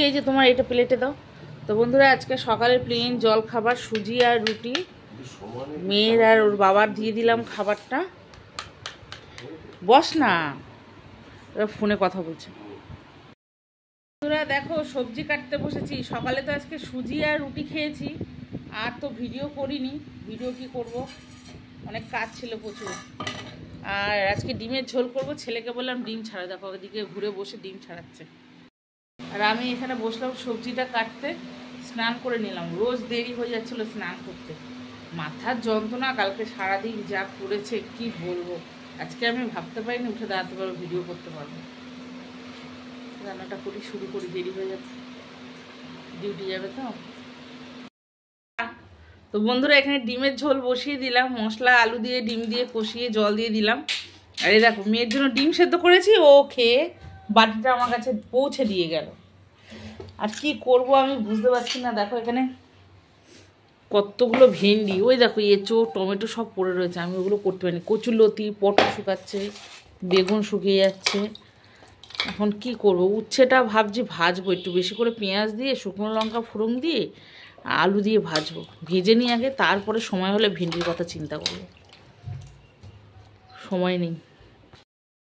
এই যে তোমার এটা প্লেটে দাও। তো বন্ধুরা আজকে সকালে প্লেন জল খাবার সুজি আর রুটি মেয়ের আর ওর বাবার দিয়ে দিলাম খাবারটা। বস না, ফোনে কথা বলছে। বন্ধুরা দেখো সবজি কাটতে বসেছি। সকালে তো আজকে সুজি আর রুটি খেয়েছি, আর তো ভিডিও করিনি। ভিডিও কি করব, অনেক কাজ ছিল প্রচুর। আর আজকে ডিমের ঝোল করব। ছেলেকে বললাম ডিম ছাড়া, দেখো ওদিকে ঘুরে বসে ডিম ছাড়াচ্ছে। আর আমি এখানে বসলাম সবজিটা কাটতে। স্নান করে নিলাম, রোজ দেরি হয়ে যাচ্ছিলো স্নান করতে। মাথার যন্ত্রণা কালকে সারাদিন যা করেছে কি বলবো। আজকে আমি ভাবতে পারিনি উঠে দাঁড়াতে পারবো, ভিডিও করতে পারবো। রান্নাটা করি, শুরু করি, দেরি হয়ে যাচ্ছে, ডিউটি যাবে তো। তো বন্ধুরা এখানে ডিমের ঝোল বসিয়ে দিলাম, মশলা আলু দিয়ে ডিম দিয়ে কষিয়ে জল দিয়ে দিলাম। আর এই দেখো মেয়ের জন্য ডিম সেদ্ধ করেছি, ও খেয়ে বাটিটা আমার কাছে পৌঁছে দিয়ে গেল। আর কি করব আমি বুঝতে পারছি না। দেখো এখানে কতগুলো ভেন্ডি, ওই দেখো এঁচো টমেটো সব পড়ে রয়েছে, আমি ওগুলো করতে পারিনি। কচুরলতি, পটল শুকাচ্ছে, বেগুন শুকিয়ে যাচ্ছে। এখন কি করব, উচ্ছেটা ভাবছি ভাজবো একটু বেশি করে পেঁয়াজ দিয়ে, শুকনো লঙ্কা ফোড়ন দিয়ে, আলু দিয়ে ভাজবো। ভেজে নিই আগে, তারপরে সময় হলে ভেন্ডির কথা চিন্তা করবো। সময় নেই।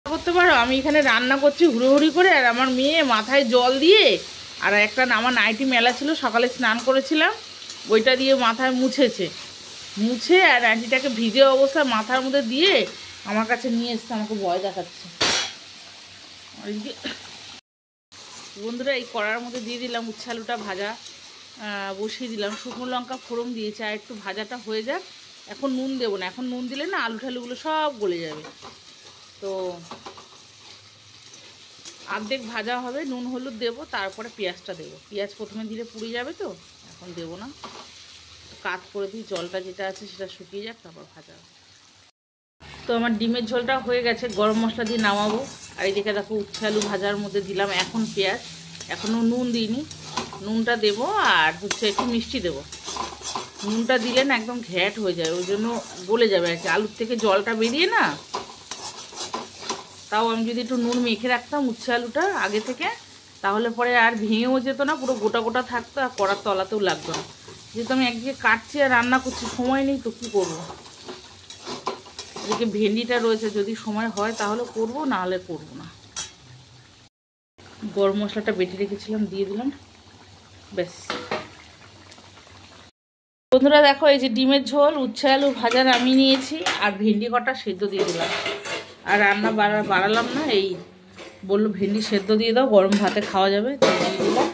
করতে পারো, আমি এখানে রান্না করছি হুড়োহুড়ি করে, আর আমার মেয়ে মাথায় জল দিয়ে, আর একটা আমার নাইটি মেলা ছিল, সকালে স্নান করেছিলাম, ওইটা দিয়ে মাথায় মুছে আর নাইটিটাকে ভিজে অবস্থায় মাথার মধ্যে দিয়ে আমার কাছে নিয়ে এসছে, আমাকে ভয় দেখাচ্ছে। বন্ধুরা এই কড়ার মধ্যে দিয়ে দিলাম উচ্ছে আলুটা ভাজা, বসিয়ে দিলাম। শুকনো লঙ্কা ফোড়ন দিয়েছি, আর একটু ভাজাটা হয়ে যাক। এখন নুন দেবো না, এখন নুন দিলে না আলু ঠালুগুলো সব গলে যাবে। তো অর্ধেক ভাজা হবে, নুন হলুদ দেবো, তারপরে পেঁয়াজটা দেবো। পেঁয়াজ প্রথমে দিলে পুড়ে যাবে, তো এখন দেবো না, কাট করে দিই। জলটা যেটা আছে সেটা শুকিয়ে যাক, তারপর ভাজা হবে। তো আমার ডিমের ঝোলটা হয়ে গেছে, গরম মশলা দিয়ে নামাবো। আর এইদিকে দেখো উচ্ছে আলু ভাজার মধ্যে দিলাম এখন পেঁয়াজ, এখনও নুন দিইনি। নুনটা দেবো, আর হচ্ছে একটু মিষ্টি দেবো। নুনটা দিলে না একদম ঘ্যাট হয়ে যায়, ওই জন্য গলে যাবে আর কি, আলুর থেকে জলটা বেরিয়ে না। তাও আমি যদি একটু নুন মেখে রাখতাম উচ্ছে আলুটা আগে থেকে, তাহলে পরে আর ভেঙেও যেত না, পুরো গোটা গোটা থাকতো, আর কড়ার তলাতেও লাগতো না। যেহেতু আমি একদিকে কাটছি আর রান্না করছি, সময় নেই, তো কী করবো। এদিকে ভেন্ডিটা রয়েছে, যদি সময় হয় তাহলে করবো, না হলে করবো না। গরম মশলাটা বেটে রেখেছিলাম, দিয়ে দিলাম, ব্যাস। বন্ধুরা দেখো এই যে ডিমের ঝোল, উচ্ছে আলু ভাজা আমি নিয়েছি, আর ভেন্ডি কটা সেদ্ধ দিয়ে দিলাম। আর রান্না বাড়ালাম না, এই বললো ভেন্ডি সেদ্ধ দিয়ে দাও, গরম ভাতে খাওয়া যাবে, দিয়ে দিলাম।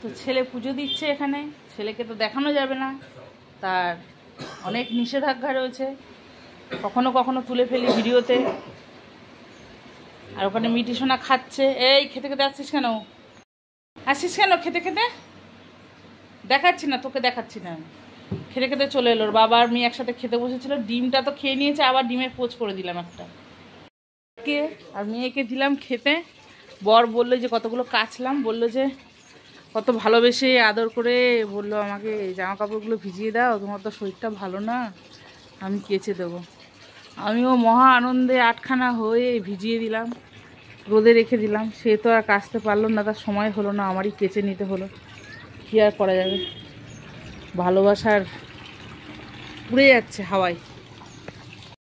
তো ছেলে পুজো দিচ্ছে এখানে, ছেলেকে তো দেখানো যাবে না, তার অনেক নিষেধাজ্ঞা রয়েছে। কখনো কখনো তুলে ফেলি ভিডিওতে। আর ওখানে মিটি সোনা খাচ্ছে। এই খেতে খেতে আসছিস কেন, খেতে খেতে দেখাচ্ছি না তোকে, দেখাচ্ছি না। খেতে খেতে চলে এলো, ওর বাবা আর মেয়ে একসাথে খেতে বসেছিল। ডিমটা তো খেয়ে নিয়েছে, আবার ডিমের পোচ করে দিলাম একটা কে, আর মেয়েকে দিলাম খেতে। বর বললো যে কতগুলো কাচলাম, বললো যে কত ভালোবেসে আদর করে বললো আমাকে জামা কাপড়গুলো ভিজিয়ে দাও, তোমার তো শরীরটা ভালো না, আমি কেচে দেবো। আমিও মহা আনন্দে আটখানা হয়ে ভিজিয়ে দিলাম, রোদে রেখে দিলাম। সে তো আর কাচতে পারলো না, তার সময় হলো না, আমারই কেচে নিতে হলো। কী আর করা যাবে, ভালোবাসার উড়ে যাচ্ছে হাওয়ায়।